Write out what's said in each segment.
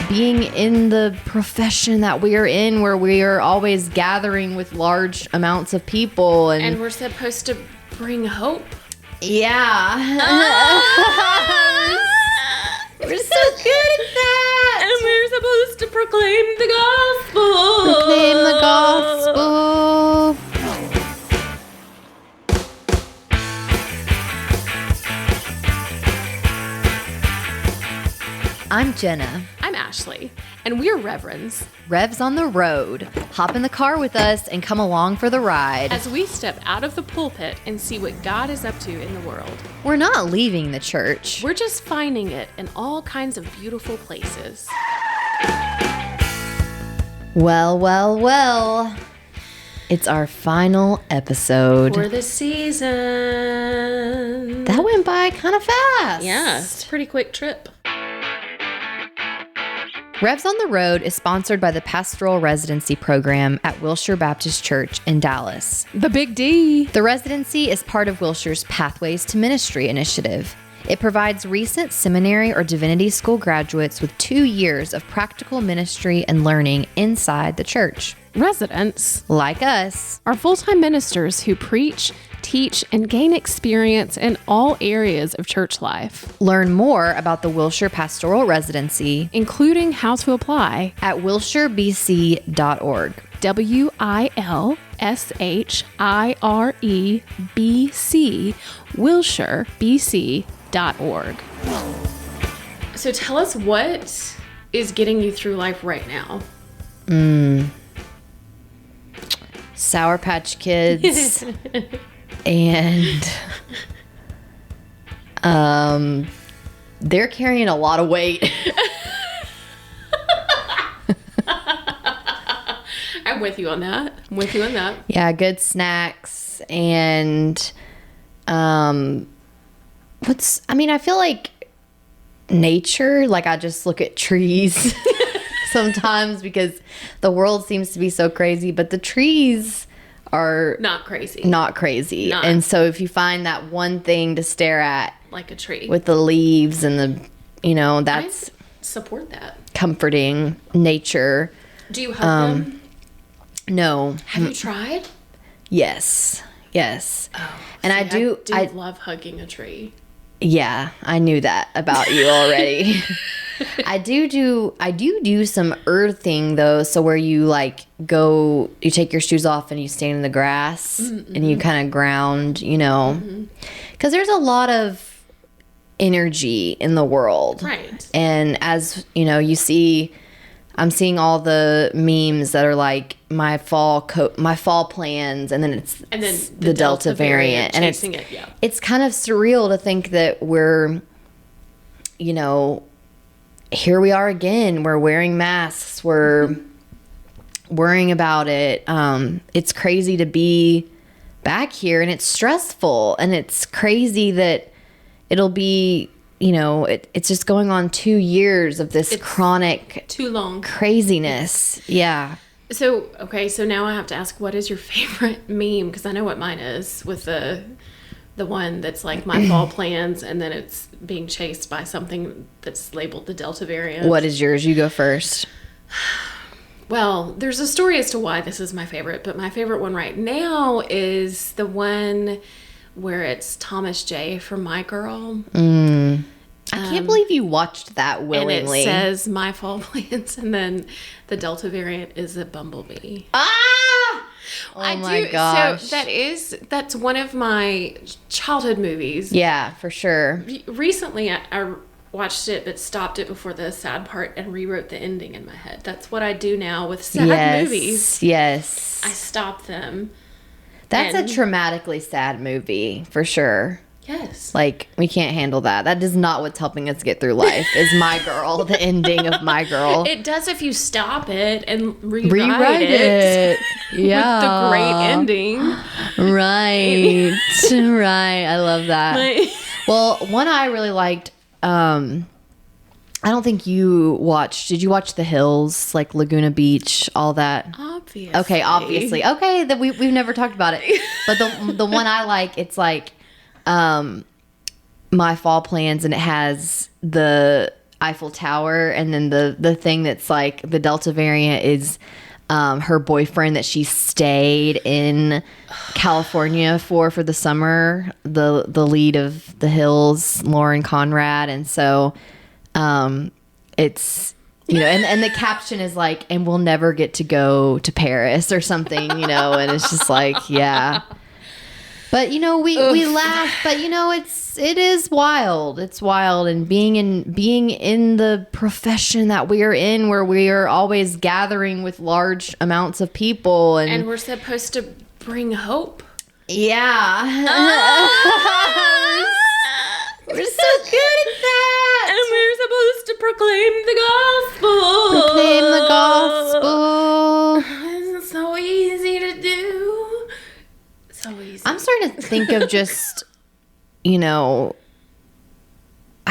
being in the profession that we are in, where we are always gathering with large amounts of people. And we're supposed to bring hope. Yeah. We're so good at that. And we're supposed to proclaim the gospel. Proclaim the gospel. I'm Jenna. I'm Ashley, and we're Reverends. Revs on the road. Hop in the car with us and come along for the ride. As we step out of the pulpit and see what God is up to in the world. We're not leaving the church. We're just finding it in all kinds of beautiful places. Well. It's our final episode. For the season. That went by kind of fast. Yeah, it's a pretty quick trip. Revs on the Road is sponsored by the Pastoral Residency Program at Wilshire Baptist Church in Dallas. The Big D. The residency is part of Wilshire's Pathways to Ministry initiative. It provides recent seminary or divinity school graduates with 2 years of practical ministry and learning inside the church. Residents, like us, are full-time ministers who preach, teach, and gain experience in all areas of church life. Learn more about the Wilshire Pastoral Residency, including how to apply, at wilshirebc.org. WILSHIREBC, wilshirebc.org. So tell us, what is getting you through life right now? Sour Patch Kids. And they're carrying a lot of weight. I'm with you on that. Yeah, good snacks. And I feel like nature, like I just look at trees sometimes because the world seems to be so crazy, but the trees are not crazy. And so if you find that one thing to stare at, like a tree with the leaves and the, that's, I support that. Comforting nature. Do you hug them? No. Have you tried? Yes. Oh, and see, I love hugging a tree. Yeah, I knew that about you already. I do some earthing though, so where you you take your shoes off and you stand in the grass and you kind of ground, because there's a lot of energy in the world, right? And as I'm seeing all the memes that are like my fall plans, and then it's the Delta variant, and it's kind of surreal to think that we're, here we are again. We're wearing masks. We're worrying about it. It's crazy to be back here, and it's stressful, and it's crazy that it'll be. It's just going on 2 years of this chronic, too long craziness. Yeah. So now I have to ask, what is your favorite meme? Because I know what mine is, with the one that's like my fall plans, and then it's being chased by something that's labeled the Delta variant. What is yours? You go first. Well, there's a story as to why this is my favorite, but my favorite one right now is the one where it's Thomas J. from My Girl. I can't believe you watched that willingly. And it says my fall plans, and then the Delta variant is a bumblebee. Ah! Oh my gosh. So that's one of my childhood movies. Yeah, for sure. Recently, I watched it, but stopped it before the sad part and rewrote the ending in my head. That's what I do now with sad movies. Yes. I stop them. That's a traumatically sad movie, for sure. Yes. We can't handle that. That is not what's helping us get through life, is My Girl, the ending of My Girl. It does if you stop it and rewrite it. Yeah. With the great ending. Right. Right. I love that. Well, one I really liked, I don't think you watched. Did you watch The Hills, Laguna Beach, all that? Obviously. Okay, obviously. Okay, that we've never talked about it. But the one I like, it's My Fall Plans, and it has Eiffel Tower, and then the thing that's like the Delta variant is her boyfriend that she stayed in California for the summer, the lead of The Hills, Lauren Conrad. And so it's, and the caption is like, and we'll never get to go to Paris or something, and it's just like, yeah. But, we laugh, but, it is wild. It's wild. And being in the profession that we are in, where we are always gathering with large amounts of people. And we're supposed to bring hope. Yeah. We're so good at that. And we're supposed to proclaim the gospel. Proclaim the gospel. It's so easy to do. So easy. I'm starting to think of just, I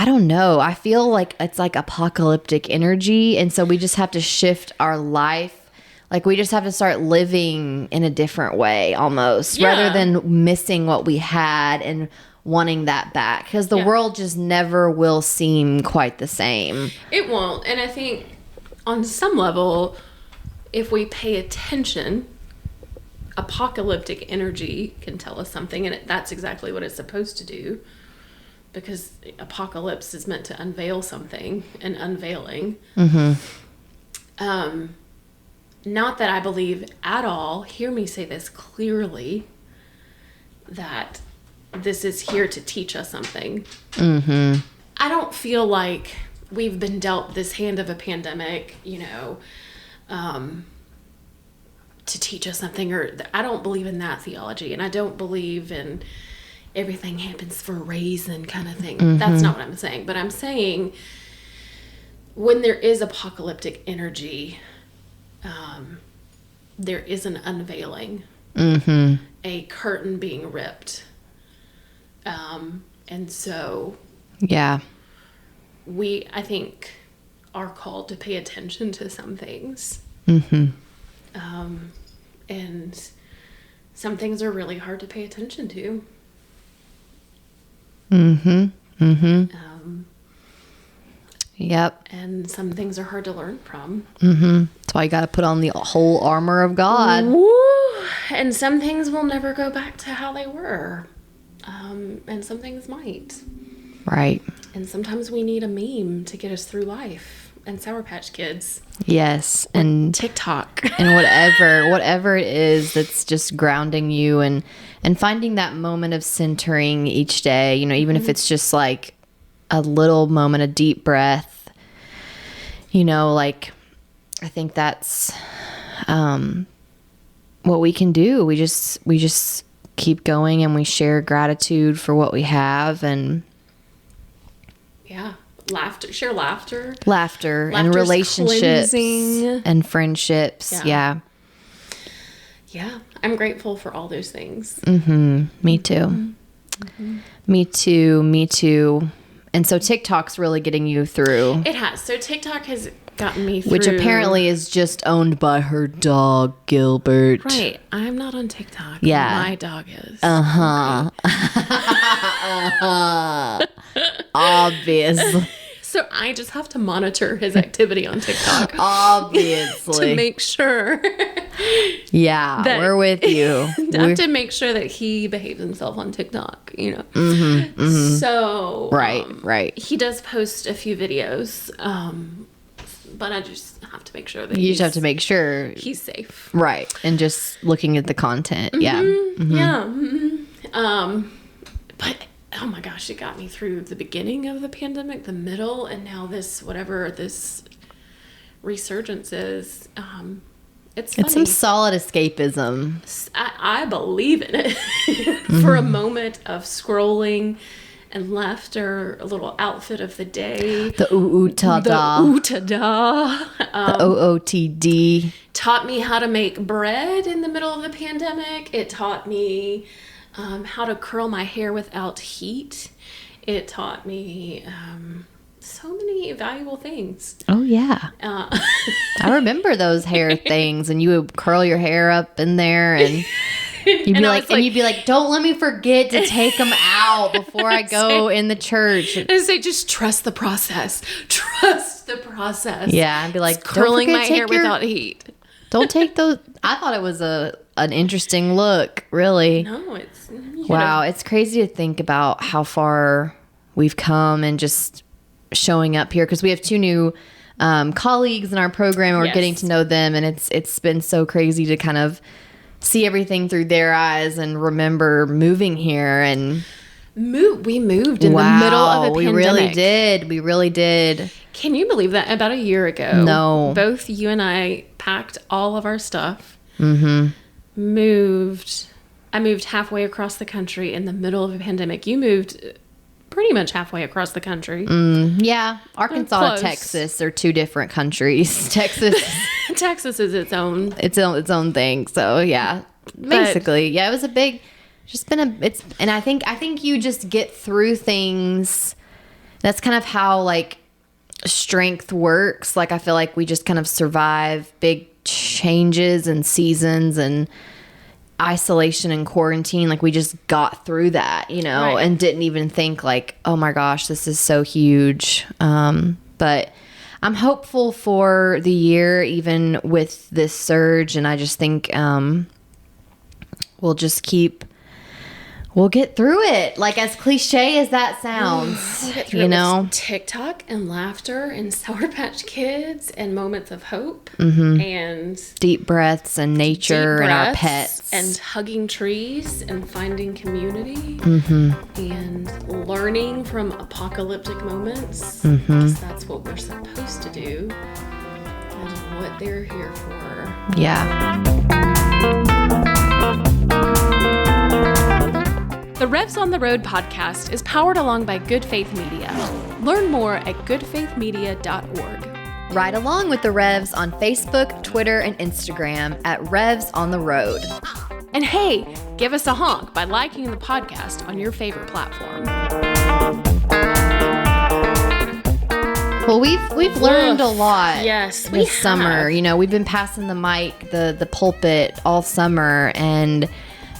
don't know. I feel like it's like apocalyptic energy. And so we just have to shift our life. Like we just have to start living in a different way almost, rather than missing what we had and wanting that back. Because the world just never will seem quite the same. It won't. And I think on some level, if we pay attention, apocalyptic energy can tell us something, and that's exactly what it's supposed to do, because apocalypse is meant to unveil something, and unveiling. Not that I believe at all, hear me say this clearly, that this is here to teach us something. I don't feel like we've been dealt this hand of a pandemic, to teach us something, or I don't believe in that theology, and I don't believe in everything happens for a reason kind of thing. That's not what I'm saying, but I'm saying when there is apocalyptic energy, there is an unveiling, a curtain being ripped, and so I think are called to pay attention to some things. And some things are really hard to pay attention to. Yep. And some things are hard to learn from. That's why you got to put on the whole armor of God. Woo! And some things will never go back to how they were. And some things might. Right. And sometimes we need a meme to get us through life. And Sour Patch Kids. Yes. And TikTok. And whatever it is that's just grounding you and finding that moment of centering each day, even if it's just like a little moment, a deep breath, like I think that's what we can do. We just keep going, and we share gratitude for what we have, and share laughter and relationships cleansing. And friendships. Yeah. I'm grateful for all those things. Me too. Me too. And so TikTok's really getting you through. It has. So TikTok has gotten me through. Which apparently is just owned by her dog, Gilbert. Right. I'm not on TikTok. Yeah. My dog is. Obviously. So I just have to monitor his activity on TikTok. Obviously. To make sure. Yeah, we're with you. I have to make sure that he behaves himself on TikTok, So. Right. He does post a few videos, but I just have to make sure that you just have to make sure he's safe. Right. And just looking at the content. Yeah. But oh my gosh, it got me through the beginning of the pandemic, the middle, and now this, whatever this resurgence is. It's funny. It's some solid escapism. I believe in it. For a moment of scrolling and laughter, a little outfit of the day. The ooh-ta-da. The ooh-ta-da. The OOTD. Taught me how to make bread in the middle of the pandemic. It taught me how to curl my hair without heat. It taught me so many valuable things. Oh, yeah. I remember those hair things, and you would curl your hair up in there, and You'd be like, don't let me forget to take them out before I go in the church. And say, just trust the process. Trust the process. Yeah, I'd be like, it's curling my hair without heat. Don't take those. I thought it was an interesting look, really. No, it's... Wow, it's crazy to think about how far we've come and just showing up here, because we have 2 new colleagues in our program, and we're getting to know them, and it's been so crazy to kind of see everything through their eyes and remember moving here. And we moved in the middle of a pandemic. We really did. Can you believe that? About a year ago, no, both you and I packed all of our stuff, moved. I moved halfway across the country in the middle of a pandemic. You moved pretty much halfway across the country. Yeah. Arkansas and Texas are 2 different countries. Texas is its own thing. So yeah, basically, it was a big, and I think you just get through things. That's kind of how like strength works. Like, I feel like we just kind of survive big changes and seasons and isolation and quarantine. Like, we just got through that, right. And didn't even think like, oh my gosh, this is so huge. But I'm hopeful for the year, even with this surge. And I just think we'll get through it. Like, as cliche as that sounds, TikTok and laughter and Sour Patch Kids and moments of hope and deep breaths and nature and our pets and hugging trees and finding community and learning from apocalyptic moments, because that's what we're supposed to do and what they're here for. Yeah. The Revs on the Road podcast is powered along by Good Faith Media. Learn more at goodfaithmedia.org. Ride along with the Revs on Facebook, Twitter, and Instagram at Revs on the Road. And hey, give us a honk by liking the podcast on your favorite platform. Well, we've learned a lot. Yes, this summer. We've been passing the mic, the pulpit all summer, and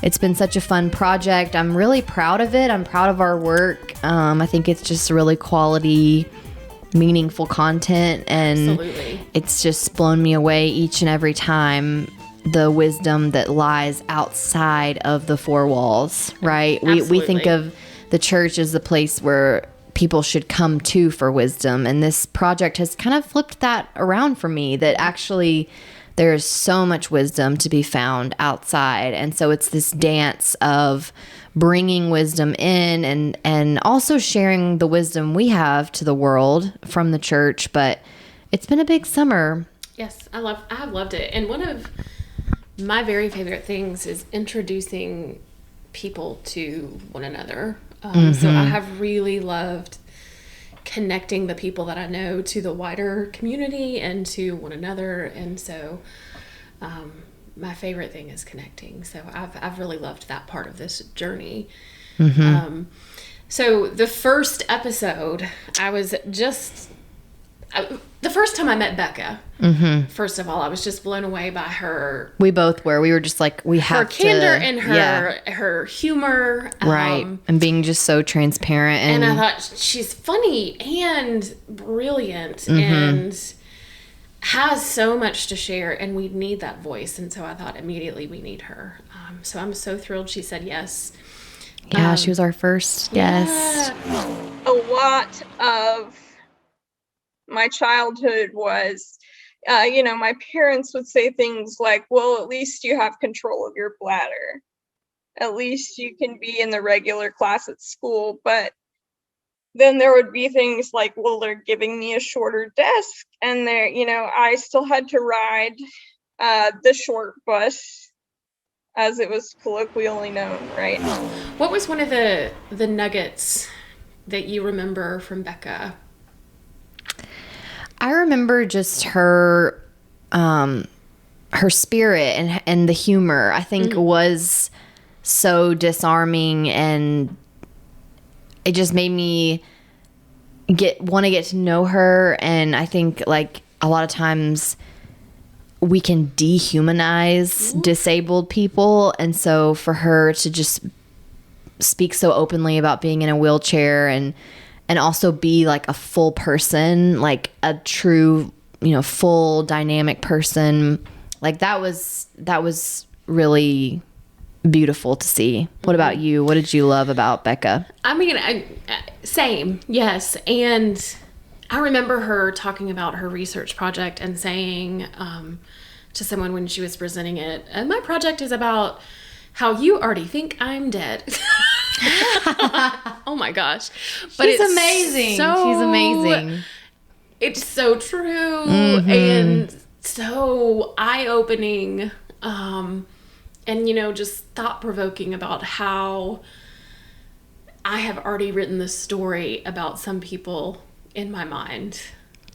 it's been such a fun project. I'm really proud of it. I'm proud of our work. I think it's just really quality, meaningful content, and absolutely, it's just blown me away each and every time, the wisdom that lies outside of the 4 walls, right? We think of the church as the place where people should come to for wisdom, and this project has kind of flipped that around for me, that actually there is so much wisdom to be found outside. And so it's this dance of bringing wisdom in and also sharing the wisdom we have to the world from the church. But it's been a big summer. Yes, I have loved it. And one of my very favorite things is introducing people to one another. So I have really loved connecting the people that I know to the wider community and to one another. And so my favorite thing is connecting. So I've really loved that part of this journey. So the first episode, the first time I met Becca, first of all, I was just blown away by her. We both were. We were just like, her candor and her humor. Right. And being just so transparent. And I thought, she's funny and brilliant and has so much to share, and we need that voice. And so I thought immediately we need her. So I'm so thrilled she said yes. Yeah, she was our first guest. A lot of my childhood was, my parents would say things like, well, at least you have control of your bladder. At least you can be in the regular class at school. But then there would be things like, well, they're giving me a shorter desk, and I still had to ride the short bus, as it was colloquially known, right? What was one of the nuggets that you remember from Becca? I remember just her spirit and the humor, I think, was so disarming, and it just made me want to get to know her. And I think, like, a lot of times we can dehumanize disabled people. And so for her to just speak so openly about being in a wheelchair and also be like a full person, like a true, full dynamic person, like that was really beautiful to see. What about you? What did you love about Becca? I mean, same, yes. And I remember her talking about her research project and saying to someone when she was presenting it, my project is about how you already think I'm dead. Oh my gosh. But She's amazing. She's amazing. It's so true and so eye-opening, and just thought-provoking about how I have already written this story about some people in my mind.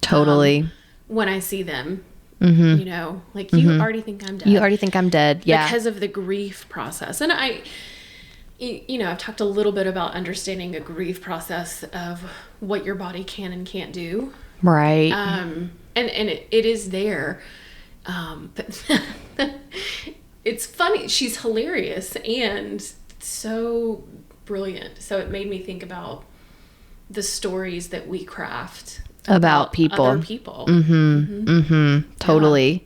Totally. When I see them, you already think I'm dead. You already think I'm dead, yeah. Because of the grief process. And I've talked a little bit about understanding a grief process of what your body can and can't do. Right. And it is there. But it's funny. She's hilarious and so brilliant. So it made me think about the stories that we craft about people. Other people. Totally. Yeah.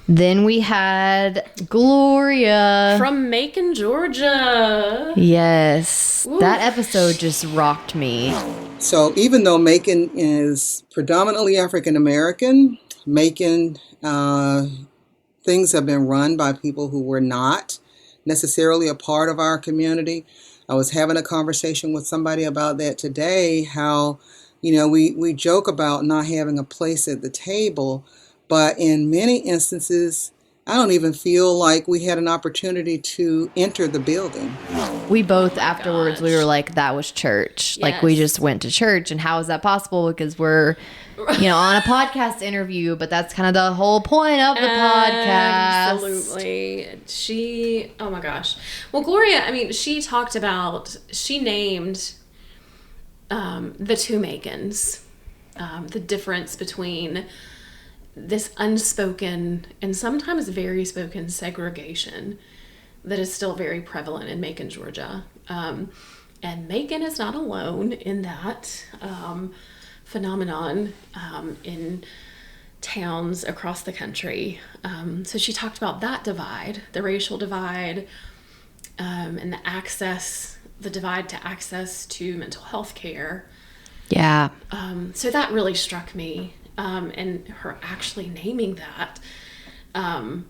Then we had Gloria. From Macon, Georgia. Yes. Oof. That episode just rocked me. So even though Macon is predominantly African American, Macon, things have been run by people who were not necessarily a part of our community. I was having a conversation with somebody about that today, how, we joke about not having a place at the table, but in many instances, I don't even feel like we had an opportunity to enter the building. We both afterwards, we were like, that was church. Yes. Like we just went to church. And how is that possible? Because we're, on a podcast interview, but that's kind of the whole point of the podcast. Absolutely. Oh my gosh. Well, Gloria, she named the two Macons, the difference between this unspoken and sometimes very spoken segregation that is still very prevalent in Macon, Georgia. And Macon is not alone in that phenomenon in towns across the country. So she talked about that divide, the racial divide, and the divide to access to mental health care. Yeah. So that really struck me. And her actually naming that. But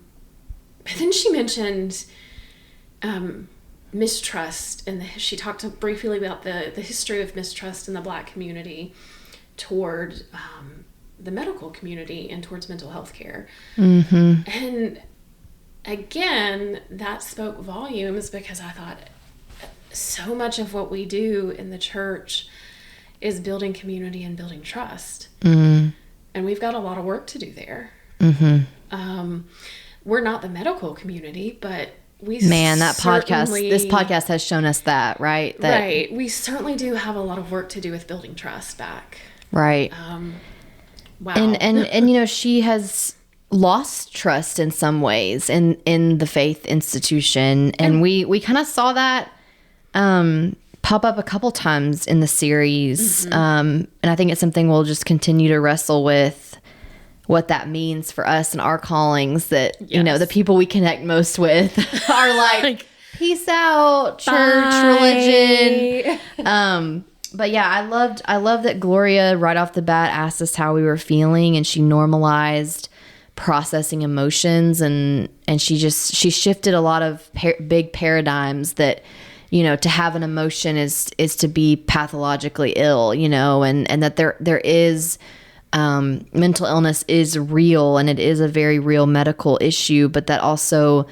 then she mentioned mistrust, and she talked briefly about the history of mistrust in the Black community toward the medical community and towards mental health care. And again, that spoke volumes, because I thought so much of what we do in the church is building community and building trust. And we've got a lot of work to do there. We're not the medical community, but this podcast has shown us that, right? Right. We certainly do have a lot of work to do with building trust back. Right. Wow. And she has lost trust in some ways in the faith institution. And we kind of saw that pop up a couple times in the series. And I think it's something we'll just continue to wrestle with, what that means for us and our callings, that, the people we connect most with are like, peace out, church, religion. But yeah, I love that Gloria right off the bat asked us how we were feeling, and she normalized processing emotions, and she shifted a lot of big paradigms that, to have an emotion is to be pathologically ill, and that there is mental illness is real, and it is a very real medical issue, but that also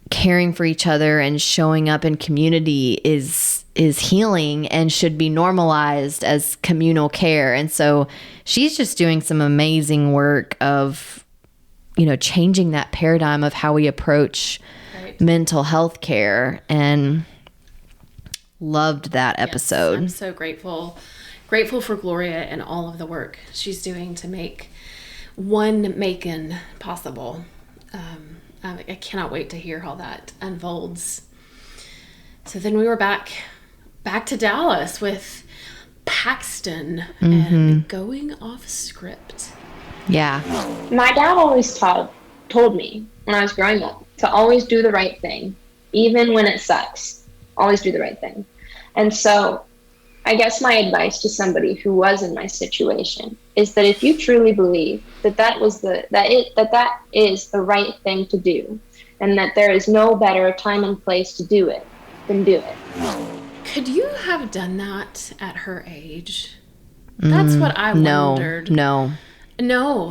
caring for each other and showing up in community is healing and should be normalized as communal care. And so she's just doing some amazing work of, changing that paradigm of how we approach mental health care, and loved that episode. Yes, I'm so grateful for Gloria and all of the work she's doing to make one Macon possible. I cannot wait to hear how that unfolds. So then we were back to Dallas with Paxton and going off script. Yeah. My dad always told me when I was growing up to always do the right thing, even when it sucks. Always do the right thing. And so I guess my advice to somebody who was in my situation is that if you truly believe that is the right thing to do, and that there is no better time and place to do it, then do it. Could you have done that at her age? That's what I wondered. No,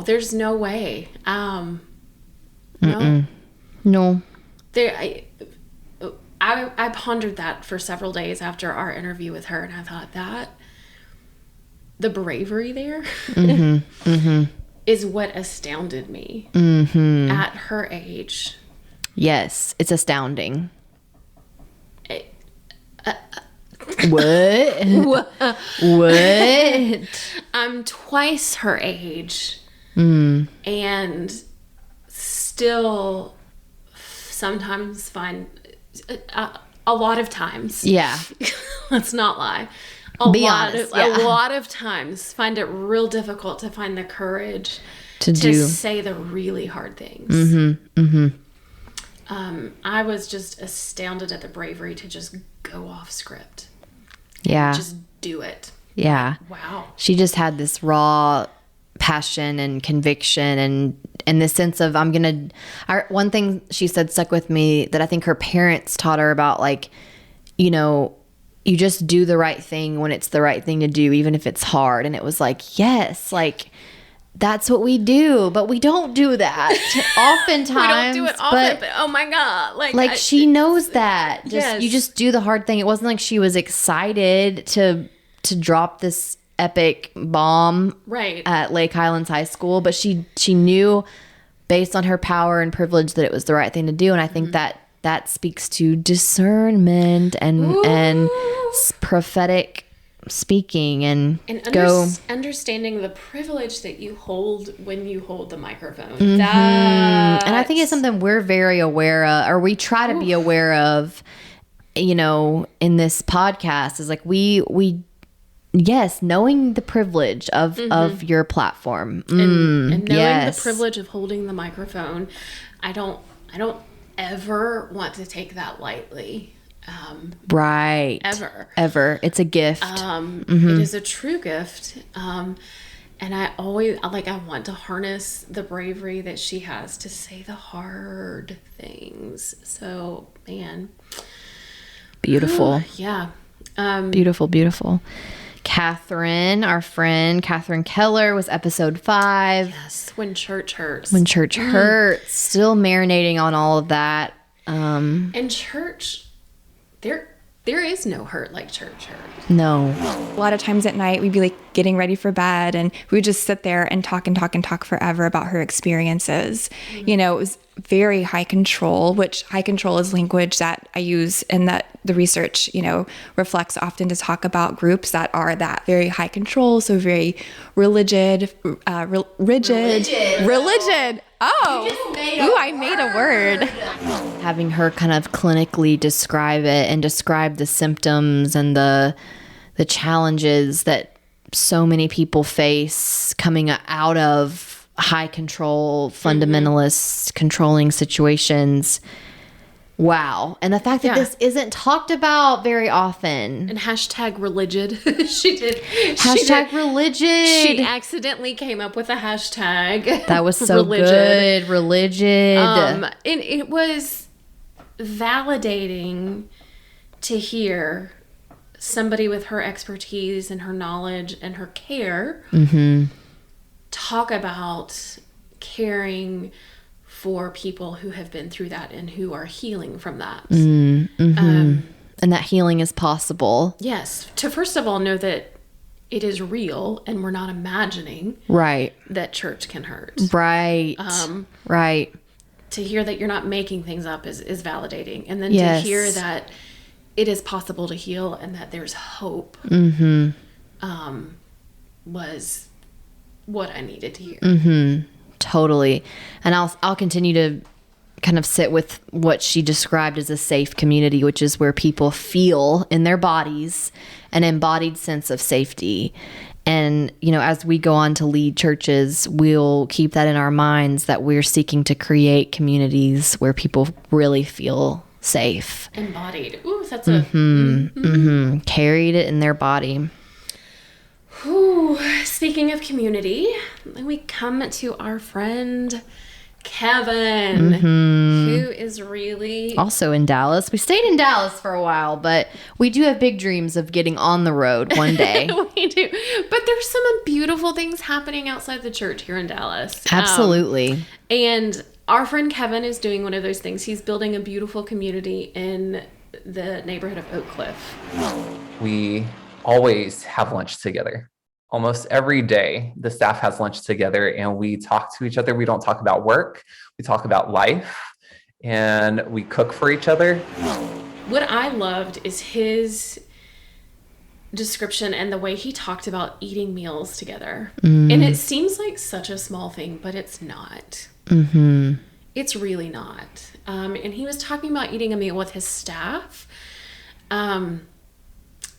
there's no way. No. I pondered that for several days after our interview with her, and I thought that the bravery there is what astounded me at her age. Yes, it's astounding. What? I'm twice her age, and still sometimes find a lot of times. Yeah. Let's not lie. A lot of times find it real difficult to find the courage to say the really hard things. I was just astounded at the bravery to just go off script. Yeah. Just do it. Yeah. Wow. She just had this raw passion and conviction and this sense of one thing she said stuck with me that I think her parents taught her about, like, you just do the right thing when it's the right thing to do, even if it's hard. And it was like, yes, like that's what we do, but we don't do that oftentimes. We don't do it often, but oh my God. Like she knows that. Yes. You just do the hard thing. It wasn't like she was excited to drop this epic bomb at Lake Highlands High School, but she knew based on her power and privilege that it was the right thing to do. And I think that speaks to discernment and prophetic speaking and understanding the privilege that you hold when you hold the microphone. And I think it's something we're very aware of, or we try to be aware of, in this podcast, is like yes, knowing the privilege of your platform and knowing the privilege of holding the microphone. I don't ever want to take that lightly. Right. Ever. It's a gift. It is a true gift. And I always I want to harness the bravery that she has to say the hard things. So, man. Beautiful. Yeah. Beautiful. Catherine, our friend Catherine Keller, was episode 5. Yes, When Church Hurts. Still marinating on all of that. And church, there is no hurt like church hurt. No. A lot of times at night, we'd be like getting ready for bed, and we would just sit there and talk forever about her experiences. It was very high control, which high control is language that I use, and that the research, reflects often to talk about groups that are that very high control. So very rigid. Religion. Oh, I made a word. Having her kind of clinically describe it and describe the symptoms and the challenges that so many people face coming out of high control, fundamentalist, controlling situations. Wow. And the fact that this isn't talked about very often. And #religid. She did. Religid. She accidentally came up with a hashtag. That was so good. Religid. And it was validating to hear somebody with her expertise and her knowledge and her care talk about caring for people who have been through that and who are healing from that. And that healing is possible. Yes. To first of all know that it is real and we're not imagining that church can hurt. Right. Right. To hear that you're not making things up is validating. And then to hear that it is possible to heal and that there's hope was what I needed to hear. Totally. And I'll continue to kind of sit with what she described as a safe community, which is where people feel in their bodies an embodied sense of safety. And, you know, as we go on to lead churches, we'll keep that in our minds that we're seeking to create communities where people really feel safe. Embodied. Ooh, that's Carried it in their body. Ooh, speaking of community, we come to our friend Kevin, who is really also in Dallas. We stayed in Dallas for a while, but we do have big dreams of getting on the road one day. We do. But there's some beautiful things happening outside the church here in Dallas. Absolutely. And our friend Kevin is doing one of those things. He's building a beautiful community in the neighborhood of Oak Cliff. We always have lunch together. Almost every day, the staff has lunch together and we talk to each other. We don't talk about work. We talk about life and we cook for each other. What I loved is his description and the way he talked about eating meals together. And it seems like such a small thing, but it's not. It's really not. And he was talking about eating a meal with his staff.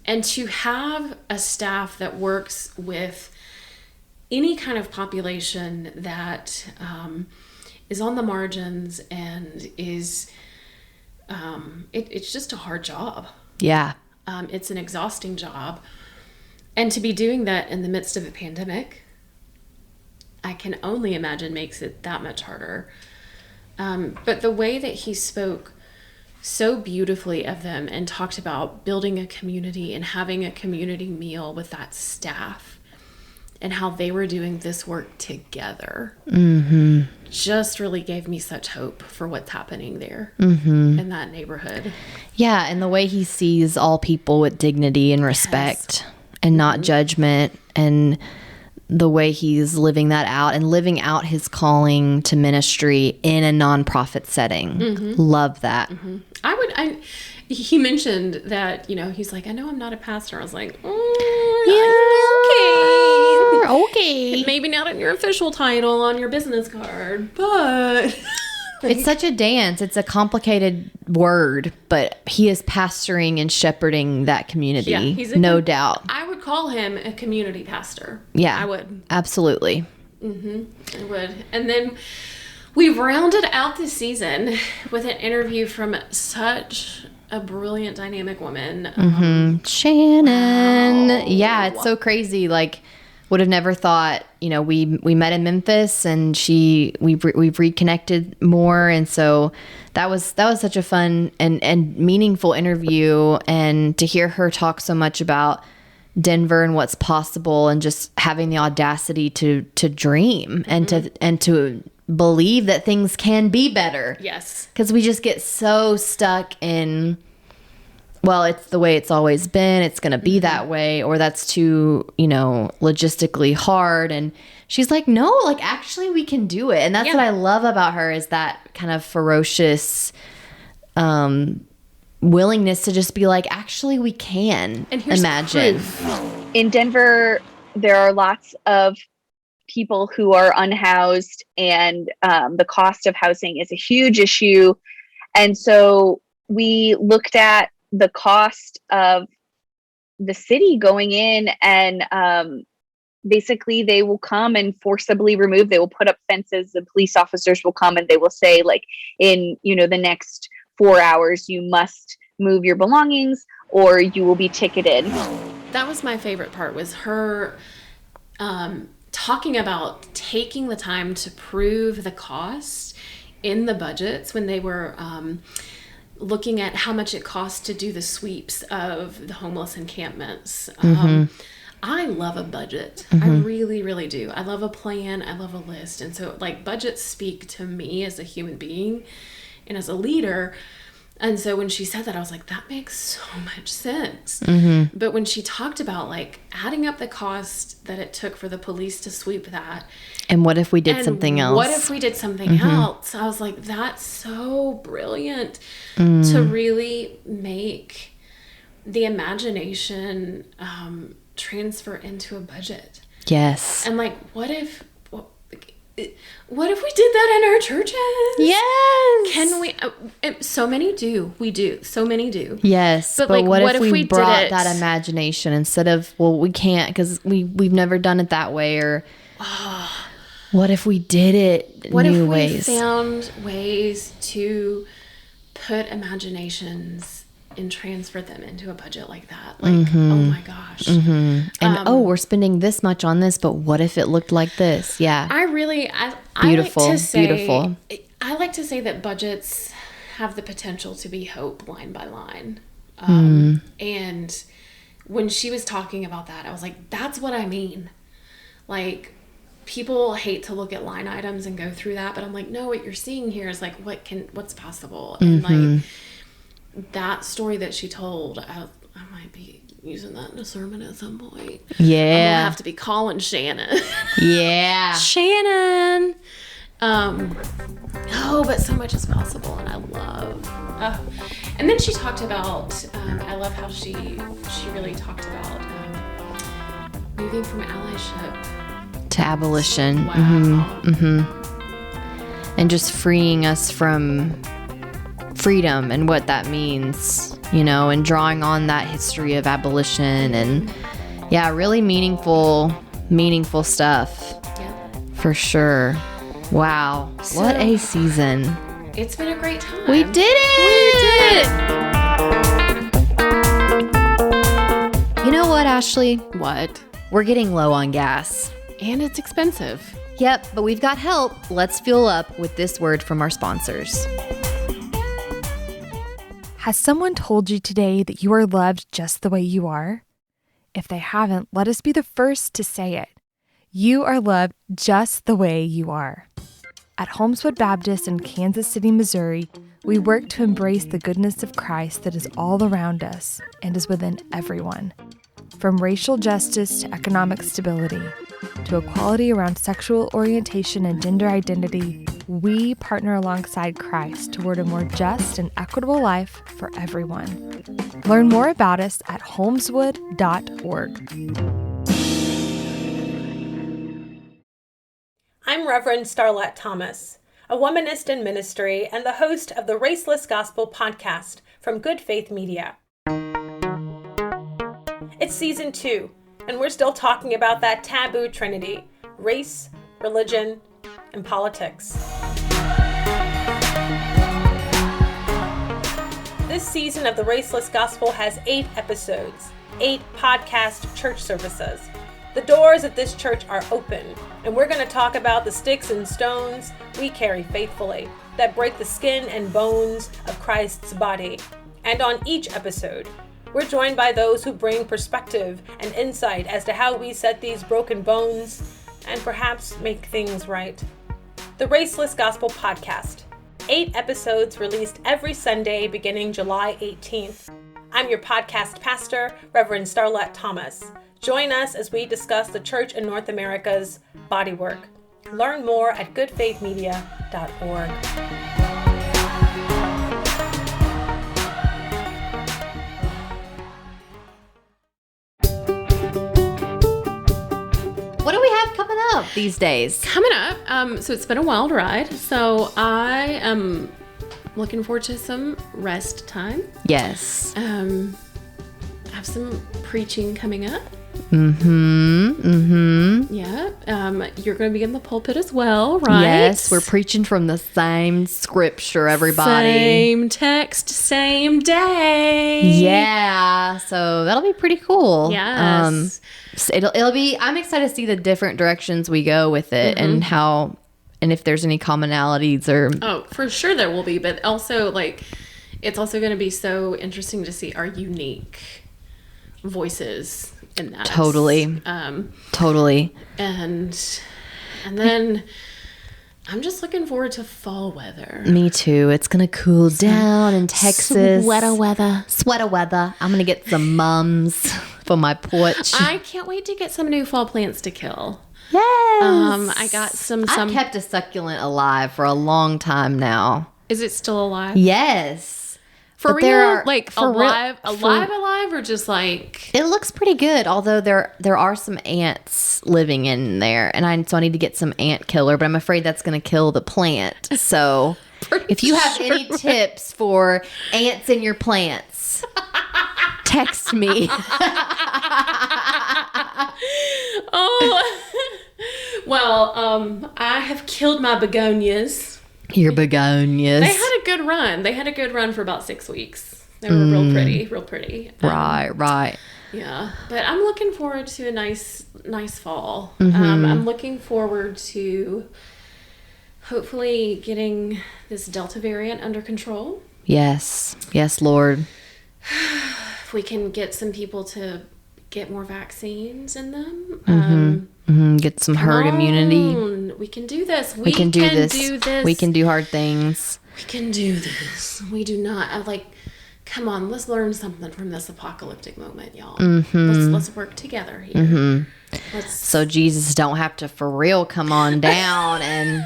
And to have a staff that works with any kind of population that is on the margins and is, it's just a hard job. Yeah. It's an exhausting job. And to be doing that in the midst of a pandemic, I can only imagine makes it that much harder. But the way that he spoke so beautifully of them and talked about building a community and having a community meal with that staff and how they were doing this work together just really gave me such hope for what's happening there in that neighborhood. Yeah, and the way he sees all people with dignity and respect and not judgment, and the way he's living that out and living out his calling to ministry in a nonprofit setting. Love that. He mentioned that, you know, he's like, I know I'm not a pastor. I was like, okay. Maybe not in your official title on your business card, but it's such a dance. It's a complicated word, but he is pastoring and shepherding that community. Yeah, he's no doubt. I would call him a community pastor. Yeah, I would. Absolutely. I would. And then we've rounded out this season with an interview from such a brilliant, dynamic woman. Shannon. Wow. Yeah, it's so crazy. Like, would have never thought, you know, we met in Memphis and we've reconnected more. And so that was such a fun and meaningful interview. And to hear her talk so much about Denver and what's possible and just having the audacity to dream and to believe that things can be better. Yes. Because we just get so stuck in, well, it's the way it's always been. It's going to be that way, or that's too, you know, logistically hard. And she's like, no, like actually we can do it. And that's what I love about her, is that kind of ferocious willingness to just be like, actually we can. And here's imagine. proof. In Denver, there are lots of people who are unhoused, and the cost of housing is a huge issue. And so we looked at the cost of the city going in, and basically they will come and forcibly remove, they will put up fences, the police officers will come and they will say, like, in, you know, the next 4 hours, you must move your belongings or you will be ticketed. That was my favorite part, was her talking about taking the time to prove the cost in the budgets when they were looking at how much it costs to do the sweeps of the homeless encampments. I love a budget. I really, really do. I love a plan. I love a list. And so, like, budgets speak to me as a human being and as a leader. And so when she said that, I was like, that makes so much sense. But when she talked about, like, adding up the cost that it took for the police to sweep that. And what if we did something else? What if we did something else? I was like, that's so brilliant to really make the imagination transfer into a budget. Yes. And like, what if we did that in our churches? Yes. Can we? So many do. We do. So many do. Yes. But, But like, what if we did brought it- that imagination instead of, well, we can't because we've never done it that way, or what if we did it What new if we ways? found ways to put imaginations and transfer them into a budget like that? Like, oh my gosh. And we're spending this much on this, but what if it looked like this? Yeah. Beautiful. Beautiful. I like to say that budgets have the potential to be hope line by line. And when she was talking about that, I was like, that's what I mean. Like, people hate to look at line items and go through that, but I'm like, no, what you're seeing here is like, what's possible. And like, that story that she told, I might be using that in a sermon at some point. Yeah. I'm gonna have to be calling Shannon. Yeah. Shannon. But so much is possible, and I love. And then she talked about. I love how she really talked about moving from allyship To abolition. Wow. And just freeing us from freedom and what that means, and drawing on that history of abolition and really meaningful stuff. Yeah. For sure. Wow. What a season. It's been a great time. We did it! You know what, Ashley? What? We're getting low on gas. And it's expensive. Yep, but we've got help. Let's fuel up with this word from our sponsors. Has someone told you today that you are loved just the way you are? If they haven't, let us be the first to say it. You are loved just the way you are. At Holmeswood Baptist in Kansas City, Missouri, we work to embrace the goodness of Christ that is all around us and is within everyone. From racial justice to economic stability, to equality around sexual orientation and gender identity, we partner alongside Christ toward a more just and equitable life for everyone. Learn more about us at holmeswood.org. I'm Reverend Starlette Thomas, a womanist in ministry and the host of the Raceless Gospel podcast from Good Faith Media. It's season 2, and we're still talking about that taboo trinity: race, religion, and politics. This season of the Raceless Gospel has 8 episodes, 8 podcast church services. The doors at this church are open, and we're going to talk about the sticks and stones we carry faithfully that break the skin and bones of Christ's body. And on each episode, we're joined by those who bring perspective and insight as to how we set these broken bones and perhaps make things right. The Raceless Gospel Podcast. 8 episodes released every Sunday beginning July 18th. I'm your podcast pastor, Reverend Starlette Thomas. Join us as we discuss the church in North America's bodywork. Learn more at goodfaithmedia.org. What do we have coming up these days? Coming up, so it's been a wild ride. So I am looking forward to some rest time. Yes. I have some preaching coming up. Yeah. You're going to be in the pulpit as well, right? Yes, we're preaching from the same scripture, everybody. Same text, same day. Yeah, so that'll be pretty cool. Yes. So it'll be. I'm excited to see the different directions we go with it, and how, and if there's any commonalities or. Oh, for sure there will be, but also like, it's also going to be so interesting to see our unique voices in that. Totally. Totally. And then I'm just looking forward to fall weather. Me too. It's gonna cool down in Texas. Sweater weather. Sweater weather. I'm gonna get some mums for my porch. I can't wait to get some new fall plants to kill. Yes. I got some. I've kept a succulent alive for a long time now. Is it still alive? Yes. For But real? there are- Like for real- alive, or just like... It looks pretty good, although there are some ants living in there, and so I need to get some ant killer, but I'm afraid that's going to kill the plant. So if you have any tips for ants in your plants, text me. Oh, well, I have killed my begonias. Your begonias. They had a good run. They had a good run for about 6 weeks. They were real pretty. Right. Yeah, but I'm looking forward to a nice fall. I'm looking forward to hopefully getting this Delta variant under control. Yes, Lord. If we can get some people to get more vaccines in them. Get some herd immunity. We can do this. We can do this. We can do hard things. We can do this. We do not. Come on, let's learn something from this apocalyptic moment, y'all. Let's work together here. So Jesus don't have to for real come on down and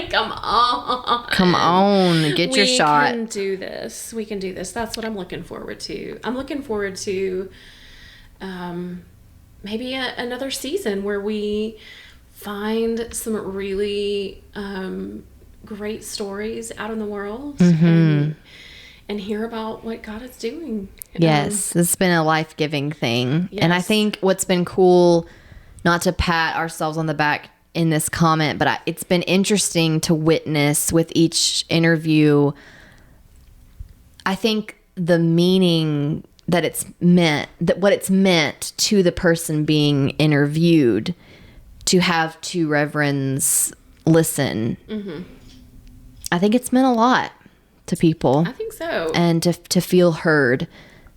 come on, get your shot. We can do this. That's what I'm looking forward to. I'm looking forward to maybe another season where we find some really great stories out in the world and hear about what God is doing. Yes, it's been a life-giving thing. Yes. And I think what's been cool, not to pat ourselves on the back in this comment, but it's been interesting to witness with each interview. I think the meaning that it's meant, that what it's meant to the person being interviewed, to have two reverends listen. I think it's meant a lot to people. I think so. And to feel heard.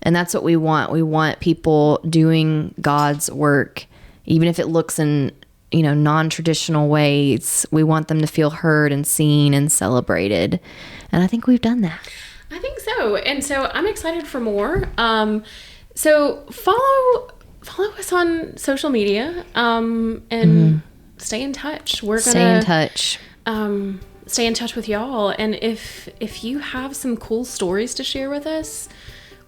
And that's what we want. We want people doing God's work, even if it looks in, non-traditional ways. We want them to feel heard and seen and celebrated. And I think we've done that. I think so. And so I'm excited for more. So follow us on social media and stay in touch. We're going to stay in touch. Stay in touch with y'all. And if you have some cool stories to share with us,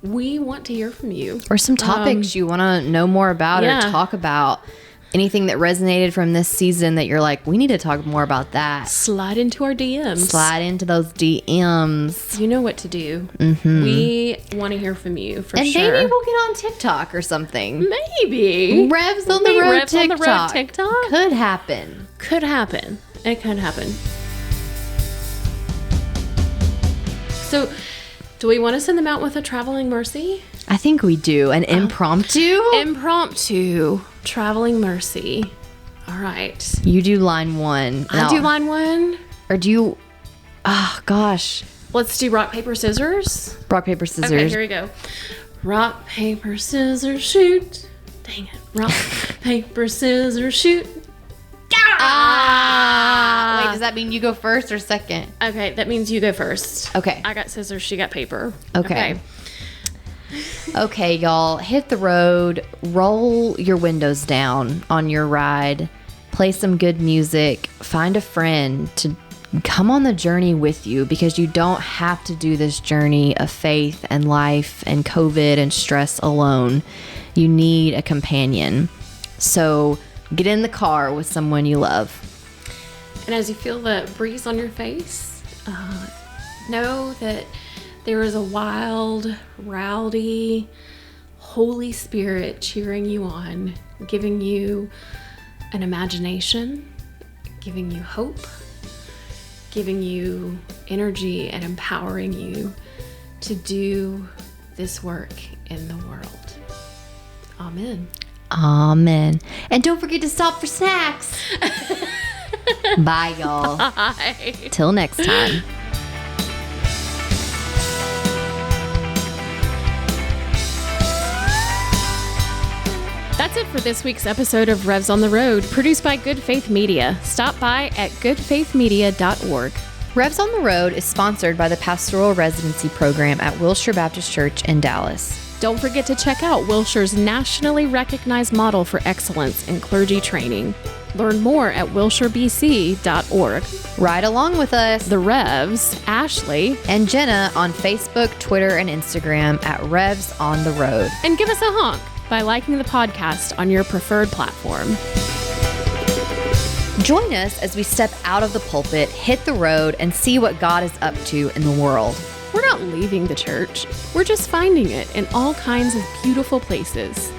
we want to hear from you. Or some topics you want to know more about or talk about. Anything that resonated from this season that you're like, we need to talk more about that. Slide into our DMs. Slide into those DMs. You know what to do. We want to hear from you for and sure. And maybe we'll get on TikTok or something. Maybe. Revs on the road TikTok. On the road TikTok. Could happen. It could happen. So, do we want to send them out with a traveling mercy? I think we do. An impromptu traveling mercy. All right. You do line 1. I do line 1. Or do you... Oh, gosh. Let's do rock, paper, scissors. Rock, paper, scissors. Okay, here we go. Rock, paper, scissors, shoot. Dang it. Rock, paper, scissors, shoot. Wait, does that mean you go first or second? Okay, that means you go first. Okay. I got scissors, she got paper. Okay, y'all, hit the road, roll your windows down on your ride, play some good music, find a friend to come on the journey with you, because you don't have to do this journey of faith and life and COVID and stress alone. You need a companion. So get in the car with someone you love. And as you feel the breeze on your face, know that there is a wild, rowdy, Holy Spirit cheering you on, giving you an imagination, giving you hope, giving you energy, and empowering you to do this work in the world. Amen. Amen. And don't forget to stop for snacks. Bye, y'all. Bye. Till next time. That's it for this week's episode of Revs on the Road, produced by Good Faith Media. Stop by at goodfaithmedia.org. Revs on the Road is sponsored by the Pastoral Residency Program at Wilshire Baptist Church in Dallas. Don't forget to check out Wilshire's nationally recognized model for excellence in clergy training. Learn more at wilshirebc.org. Ride along with us, The Revs, Ashley, and Jenna on Facebook, Twitter, and Instagram at Revs on the Road. and give us a honk by liking the podcast on your preferred platform. Join us as we step out of the pulpit, hit the road, and see what God is up to in the world. We're not leaving the church. We're just finding it in all kinds of beautiful places.